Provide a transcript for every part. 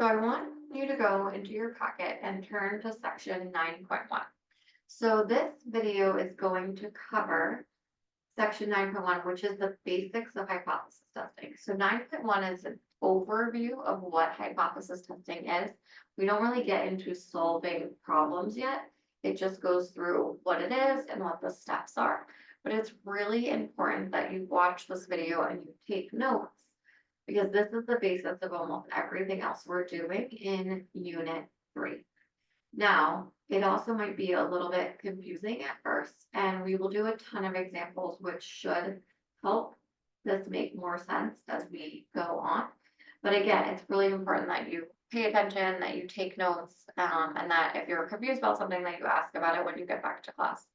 So I want you to go into your packet and turn to section 9.1. So this video is going to cover section 9.1, which is the basics of hypothesis testing. So 9.1 is an overview of what hypothesis testing is. We don't really get into solving problems yet. It just goes through what it is and what the steps are. But it's really important that you watch this video and you take notes, because this is the basis of almost everything else we're doing in Unit 3. Now, it also might be a little bit confusing at first, and we will do a ton of examples which should help this make more sense as we go on. But again, it's really important that you pay attention, that you take notes, and that if you're confused about something, that you ask about it when you get back to class.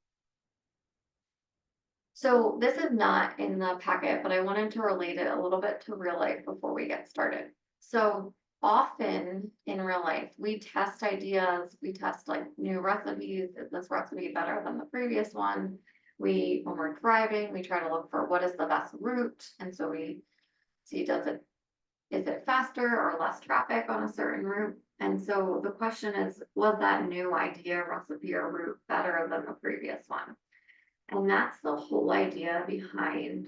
So this is not in the packet, but I wanted to relate it a little bit to real life before we get started. So often in real life, we test ideas, we test like new recipes. Is this recipe better than the previous one? When we're driving, we try to look for what is the best route. And so we see, is it faster or less traffic on a certain route? And so the question is, was that new idea, recipe, or route better than the previous one? And that's the whole idea behind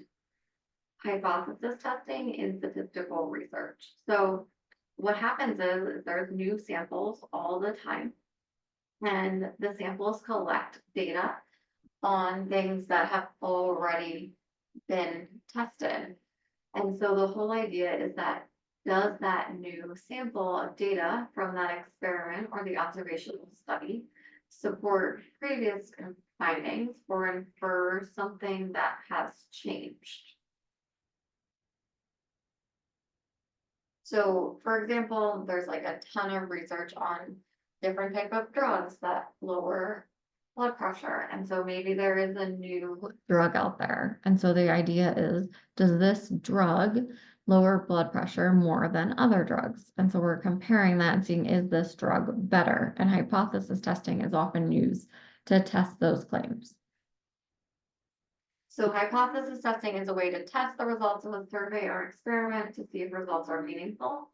hypothesis testing in statistical research. So what happens is there's new samples all the time, and the samples collect data on things that have already been tested. And so the whole idea is that, does that new sample of data from that experiment or the observational study support previous findings or infer something that has changed? So for example, there's like a ton of research on different type of drugs that lower blood pressure. And so maybe there is a new drug out there. And so the idea is, does this drug lower blood pressure more than other drugs? And so we're comparing that and seeing, is this drug better? And hypothesis testing is often used to test those claims. So hypothesis testing is a way to test the results of a survey or experiment to see if results are meaningful.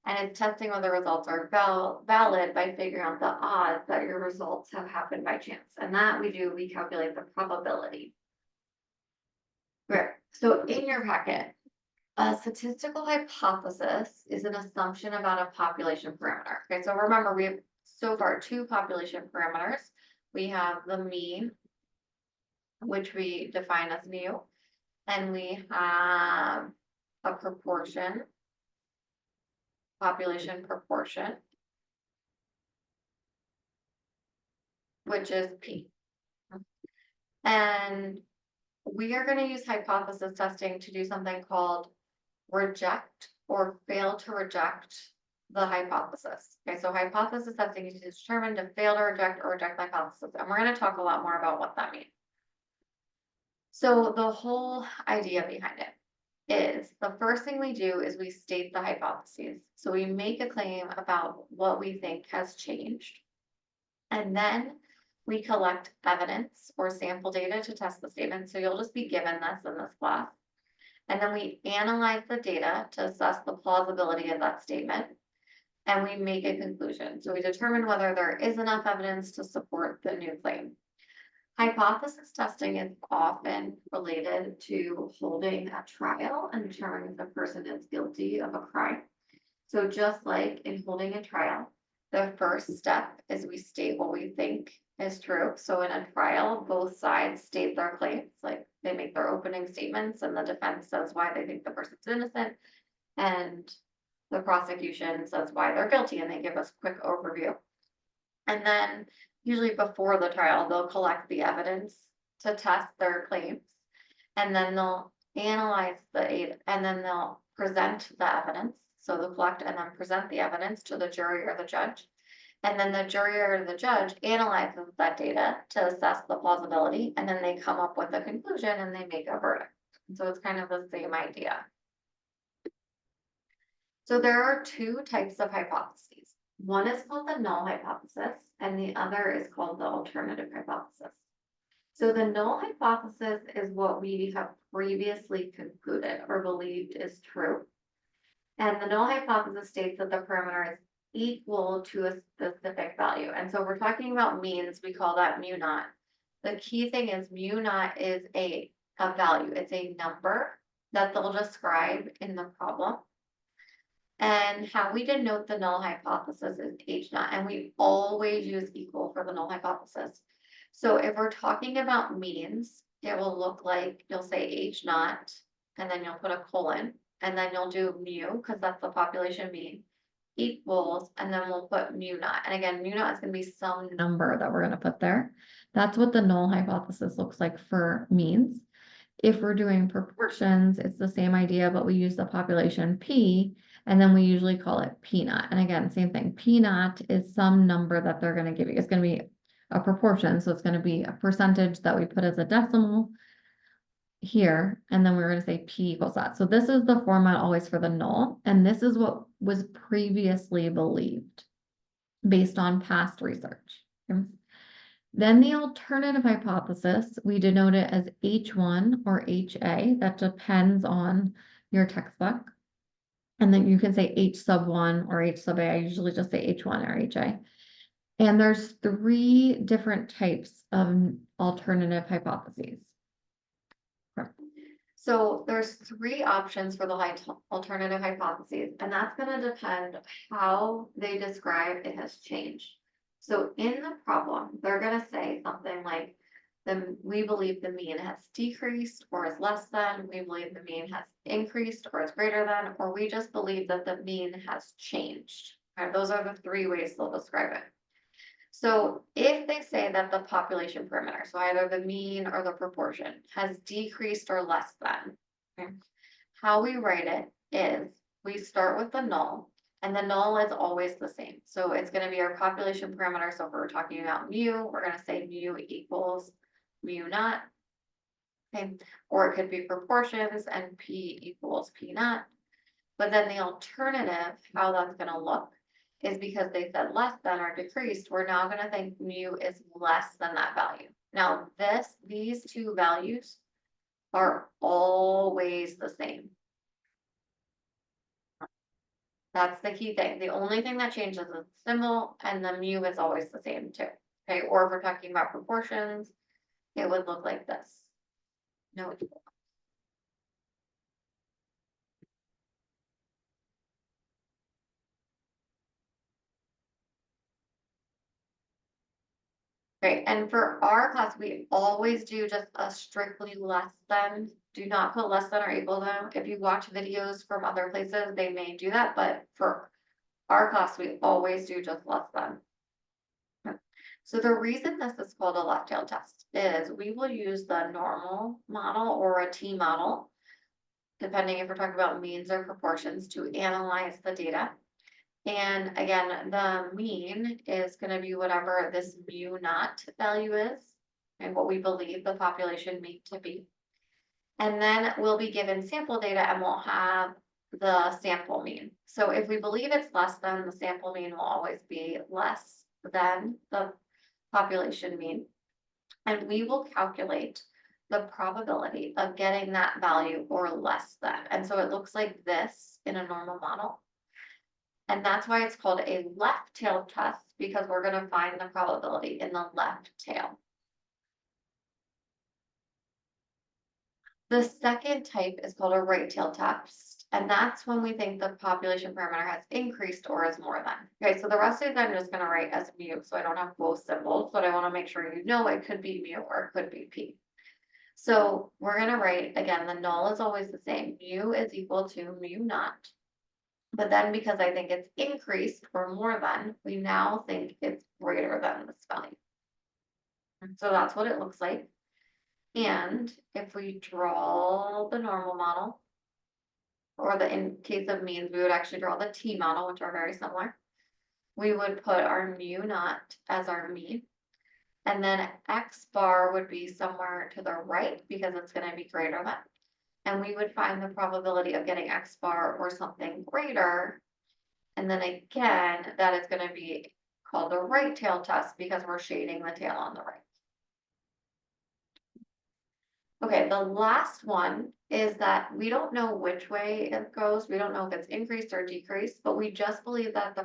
And it's testing whether results are valid by figuring out the odds that your results have happened by chance. And that we calculate the probability. Great. So in your packet, a statistical hypothesis is an assumption about a population parameter. Okay, so remember, we have so far two population parameters. We have the mean, which we define as mu, and we have a proportion, population proportion, which is P. And we are going to use hypothesis testing to do something called reject or fail to reject the hypothesis. Okay, so hypothesis testing is determined to fail to reject or reject the hypothesis. And we're going to talk a lot more about what that means. So the whole idea behind it is, the first thing we do is we state the hypotheses. So we make a claim about what we think has changed. And then we collect evidence or sample data to test the statement. So you'll just be given this in this class. And then we analyze the data to assess the plausibility of that statement. And we make a conclusion. So we determine whether there is enough evidence to support the new claim. Hypothesis testing is often related to holding a trial and determining if the person is guilty of a crime. So just like in holding a trial, the first step is we state what we think is true. So in a trial, both sides state their claims, like they make their opening statements and the defense says why they think the person's innocent, and the prosecution says why they're guilty, and they give us a quick overview. And then usually before the trial, they'll collect the evidence to test their claims, and then they'll analyze and then they'll present the evidence. So they'll collect and then present the evidence to the jury or the judge. And then the jury or the judge analyzes that data to assess the plausibility, and then they come up with a conclusion and they make a verdict. And so it's kind of the same idea. So there are two types of hypotheses. One is called the null hypothesis, and the other is called the alternative hypothesis. So the null hypothesis is what we have previously concluded or believed is true. And the null hypothesis states that the parameter is equal to a specific value. And so we're talking about means, we call that mu naught. The key thing is mu naught is a value. It's a number that they'll describe in the problem. And how we denote the null hypothesis is H naught, and we always use equal for the null hypothesis. So if we're talking about means, it will look like you'll say H naught, and then you'll put a colon, and then you'll do mu, because that's the population mean, equals, and then we'll put mu naught. And again, mu naught is going to be some number that we're going to put there. That's what the null hypothesis looks like for means. If we're doing proportions, it's the same idea, but we use the population P, and then we usually call it P naught. And again, same thing. P naught is some number that they're going to give you. It's going to be a proportion. So it's going to be a percentage that we put as a decimal here. And then we're going to say P equals that. So this is the format always for the null. And this is what was previously believed based on past research. Okay? Then the alternative hypothesis, we denote it as H1 or HA. That depends on your textbook. And then you can say H sub 1 or H sub A. I usually just say H1 or HA. And there's 3 different types of alternative hypotheses. So there's 3 options for the alternative hypotheses, and that's going to depend how they describe it has changed. So in the problem, they're going to say something like, we believe the mean has decreased or is less than, we believe the mean has increased or is greater than, or we just believe that the mean has changed. Right? Those are the 3 ways they'll describe it. So if they say that the population parameter, so either the mean or the proportion, has decreased or less than, okay, how we write it is we start with the null, and the null is always the same. So it's going to be our population parameter. So if we're talking about mu, we're going to say mu equals mu naught. Okay. Or it could be proportions and P equals P naught. But then the alternative, how that's going to look, is because they said less than or decreased, we're now going to think mu is less than that value. Now these 2 values are always the same. That's the key thing. The only thing that changes is the symbol, and the mu is always the same too. Okay, or if we're talking about proportions, it would look like this. No equal. Great, and for our class, we always do just a strictly less than. Do not put less than or equal to. If you watch videos from other places, they may do that, but for our class, we always do just less than. So the reason this is called a left-tailed test is we will use the normal model or a T model, depending if we're talking about means or proportions, to analyze the data. And again, the mean is going to be whatever this mu naught value is and what we believe the population mean to be. And then we'll be given sample data and we'll have the sample mean. So if we believe it's less than, the sample mean will always be less than the population mean. And we will calculate the probability of getting that value or less than. And so it looks like this in a normal model. And that's why it's called a left-tailed test, because we're going to find the probability in the left tail. The second type is called a right-tailed test, and that's when we think the population parameter has increased or is more than. Okay, so the rest of it I'm just going to write as mu, so I don't have both symbols, but I want to make sure you know it could be mu or it could be p. So we're going to write, again, the null is always the same. Mu is equal to mu naught. But then because I think it's increased or more than, we now think it's greater than this value. So that's what it looks like. And if we draw the normal model, or in case of means, we would actually draw the T model, which are very similar. We would put our mu naught as our mean. And then X bar would be somewhere to the right because it's going to be greater than. And we would find the probability of getting X bar or something greater. And then again, that is going to be called the right tail test because we're shading the tail on the right. Okay, the last one is that we don't know which way it goes. We don't know if it's increased or decreased, but we just believe that the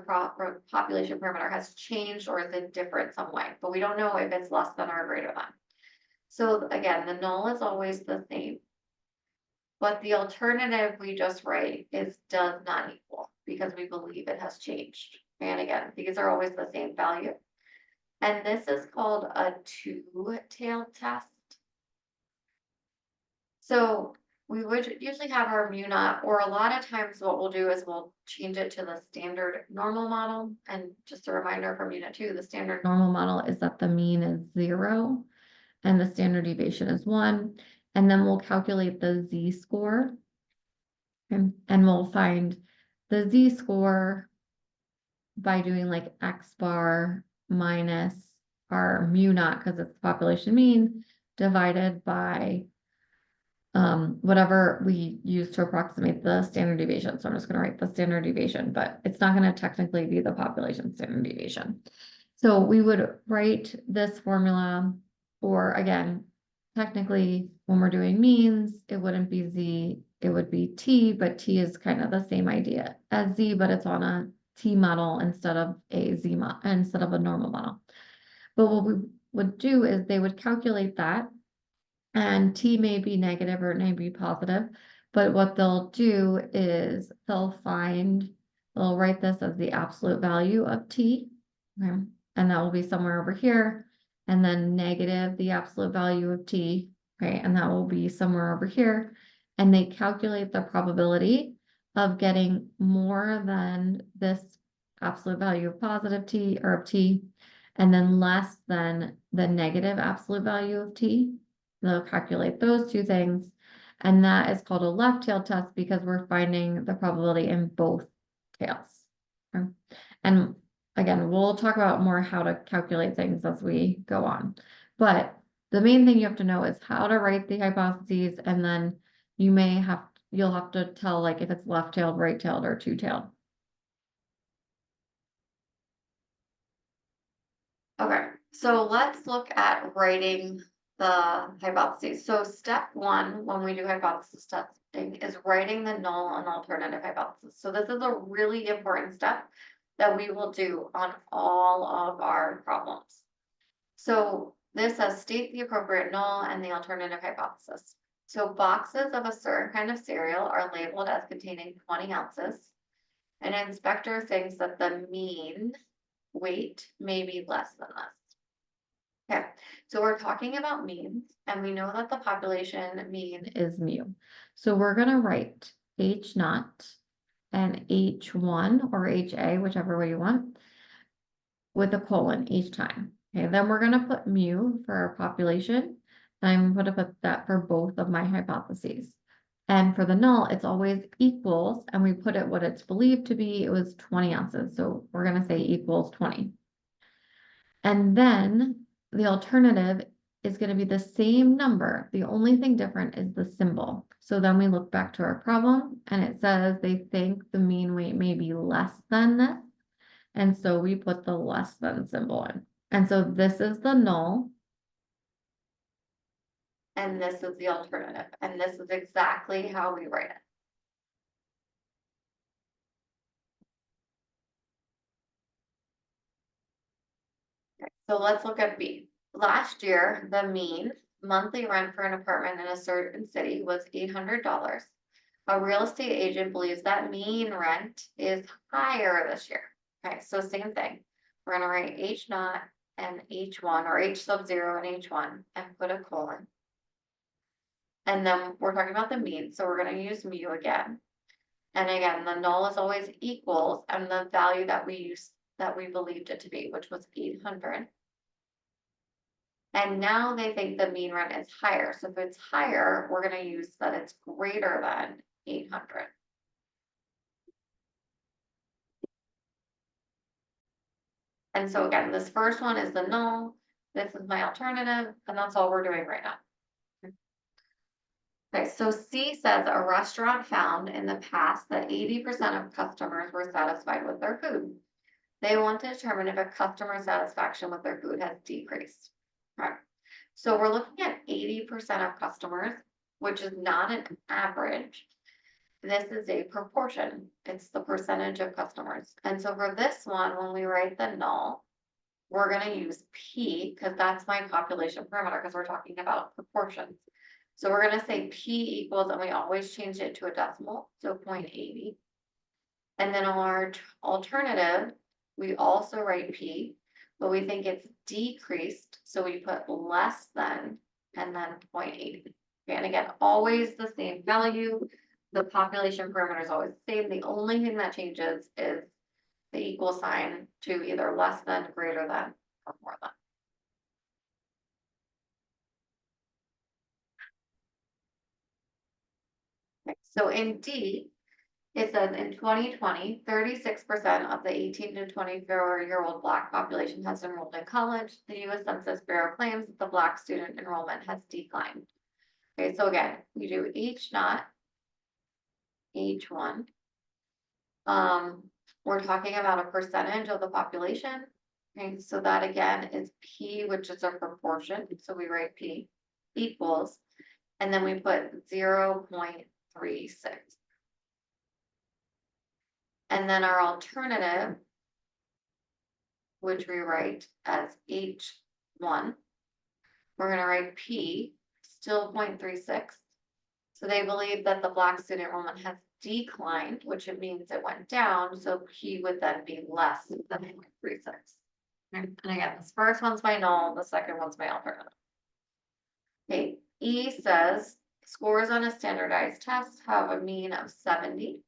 population parameter has changed or is in different some way, but we don't know if it's less than or greater than. So again, the null is always the same. But the alternative we just write is does not equal because we believe it has changed. And again, these are always the same value. And this is called a two-tailed test. So we would usually have our mu naught, or a lot of times what we'll do is we'll change it to the standard normal model. And just a reminder from unit 2, the standard normal model is that the mean is 0 and the standard deviation is 1. And then we'll calculate the z-score. And we'll find the z-score by doing like x bar minus our mu naught, because it's the population mean, divided by whatever we use to approximate the standard deviation. So I'm just going to write the standard deviation, but it's not going to technically be the population standard deviation. So we would write this formula, or again, technically when we're doing means, it wouldn't be z, it would be t, but t is kind of the same idea as z, but it's on a t model instead of a z model, instead of a normal model. But what we would do is they would calculate that, and t may be negative or it may be positive, but what they'll do is they'll write this as the absolute value of t, okay? And that will be somewhere over here, and then negative the absolute value of t, okay, and that will be somewhere over here, and they calculate the probability of getting more than this absolute value of positive t, or of t, and then less than the negative absolute value of t. They'll calculate those two things, and that is called a left tail test because we're finding the probability in both tails. Okay? And again, we'll talk about more how to calculate things as we go on. But the main thing you have to know is how to write the hypotheses, and then you'll have to tell like if it's left-tailed, right-tailed, or two-tailed. Okay, so let's look at writing the hypotheses. So step 1, when we do hypothesis testing, is writing the null and alternative hypothesis. So this is a really important step that we will do on all of our problems. So this says state the appropriate null and the alternative hypothesis. So boxes of a certain kind of cereal are labeled as containing 20 ounces. An inspector thinks that the mean weight may be less than this. Okay, so we're talking about means, and we know that the population mean is mu. So we're going to write H naught and H1 or HA, whichever way you want, with a colon each time. Okay, then we're going to put mu for our population. And I'm going to put that for both of my hypotheses. And for the null, it's always equals, and we put it what it's believed to be. It was 20 ounces. So we're going to say equals 20. And then the alternative is going to be the same number. The only thing different is the symbol. So then we look back to our problem, and it says they think the mean weight may be less than this. And so we put the less than symbol in. And so this is the null. And this is the alternative. And this is exactly how we write it. Okay, so let's look at B. Last year, the mean monthly rent for an apartment in a certain city was $800. A real estate agent believes that mean rent is higher this year. Okay, so same thing. We're going to write H naught and H1, or H sub 0 and H1, and put a colon. And then we're talking about the mean, so we're going to use mu again. And again, the null is always equals, and the value that we believed it to be, which was 800. And now they think the mean rent is higher. So if it's higher, we're going to use that it's greater than 800. And so again, this first one is the null. This is my alternative, and that's all we're doing right now. Okay, so C says a restaurant found in the past that 80% of customers were satisfied with their food. They want to determine if a customer satisfaction with their food has decreased. Right. So we're looking at 80% of customers, which is not an average. This is a proportion. It's the percentage of customers. And so for this one, when we write the null, we're gonna use P, because that's my population parameter, because we're talking about proportions. So we're gonna say P equals, and we always change it to a decimal, so 0.80. And then our alternative, we also write P, but we think it's decreased, so we put less than, and then 0.80. And again, always the same value. The population parameter is always the same. The only thing that changes is the equal sign to either less than, greater than, or more than. Okay, so in D, it says in 2020, 36% of the 18 to 24-year-old Black population has enrolled in college. The U.S. Census Bureau claims that the Black student enrollment has declined. Okay, so again, we do each not, each one. We're talking about a percentage of the population. Okay, so that again is P, which is a proportion. So we write P equals, and then we put 0.36. And then our alternative, which we write as H1, we're gonna write P, still 0.36. So they believe that the Black student enrollment has declined, which it means it went down, so P would then be less than 0.36. And again, this first one's my null, the second one's my alternative. Okay, E says scores on a standardized test have a mean of 70.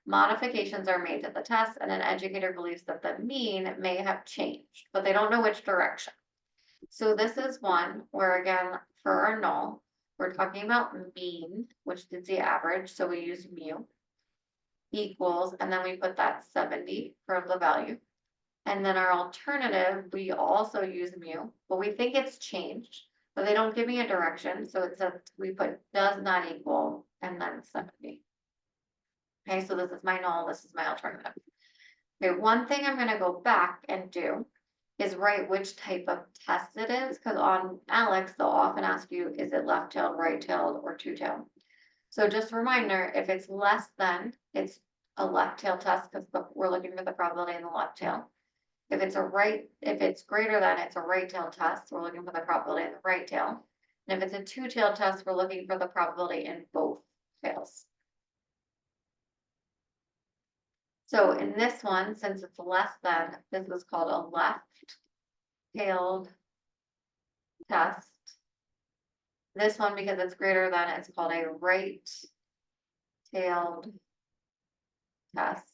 Modifications are made to the test, and an educator believes that the mean may have changed, but they don't know which direction. So this is one where, again, for our null, we're talking about mean, which is the average, so we use mu, equals, and then we put that 70 for the value. And then our alternative, we also use mu, but we think it's changed, but they don't give me a direction, so it says we put does not equal, and then 70. Okay, so this is my null, this is my alternative. Okay, one thing I'm gonna go back and do is write which type of test it is, because on Alex, they'll often ask you, is it left-tailed, right-tailed, or two-tailed? So just a reminder, if it's less than, it's a left-tail test, because we're looking for the probability in the left tail. If it's greater than, it's a right-tailed test, we're looking for the probability in the right tail. And if it's a two-tailed test, we're looking for the probability in both tails. So in this one, since it's less than, this is called a left-tailed test. This one, because it's greater than, it's called a right-tailed test.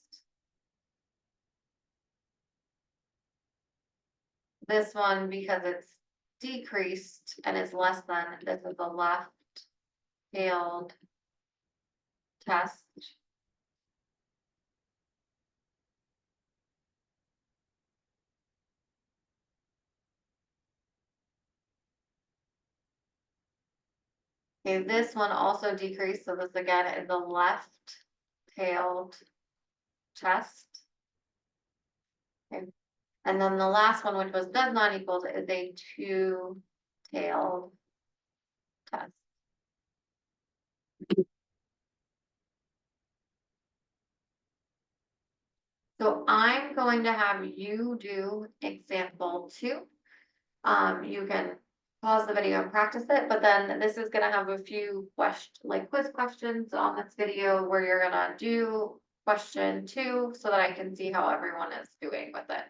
This one, because it's decreased and is less than, this is a left-tailed test. Okay, this one also decreased, so this again is a left-tailed test. Okay. And then the last one, which was does not equal, is a two-tailed test. So I'm going to have you do example 2. You can pause the video and practice it, but then this is gonna have a few quiz questions on this video where you're gonna do question 2 so that I can see how everyone is doing with it.